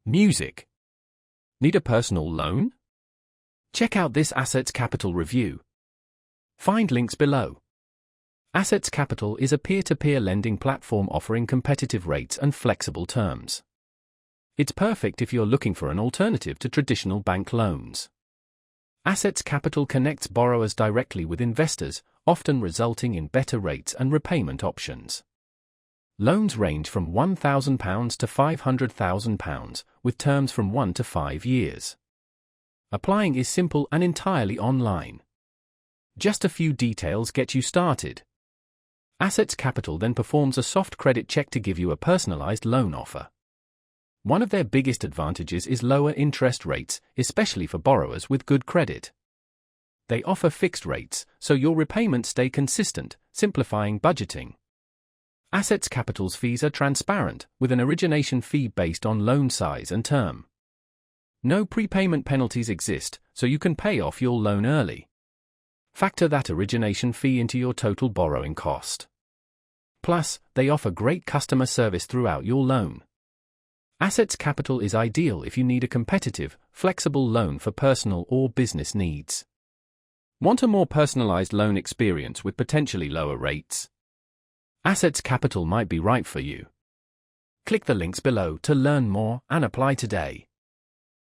Music. Need a personal loan? Check out this Assetz Capital review. Find links below. Assetz Capital is a peer-to-peer lending platform offering competitive rates and flexible terms. It's perfect if you're looking for an alternative to traditional bank loans. Assetz Capital connects borrowers directly with investors, often resulting in better rates and repayment options. Loans range from £1,000 to £500,000, with terms from 1 to 5 years. Applying is simple and entirely online. Just a few details get you started. Assetz Capital then performs a soft credit check to give you a personalized loan offer. One of their biggest advantages is lower interest rates, especially for borrowers with good credit. They offer fixed rates, so your repayments stay consistent, simplifying budgeting. Assetz Capital's fees are transparent, with an origination fee based on loan size and term. No prepayment penalties exist, so you can pay off your loan early. Factor that origination fee into your total borrowing cost. Plus, they offer great customer service throughout your loan. Assetz Capital is ideal if you need a competitive, flexible loan for personal or business needs. Want a more personalized loan experience with potentially lower rates? Assetz Capital might be right for you. Click the links below to learn more and apply today.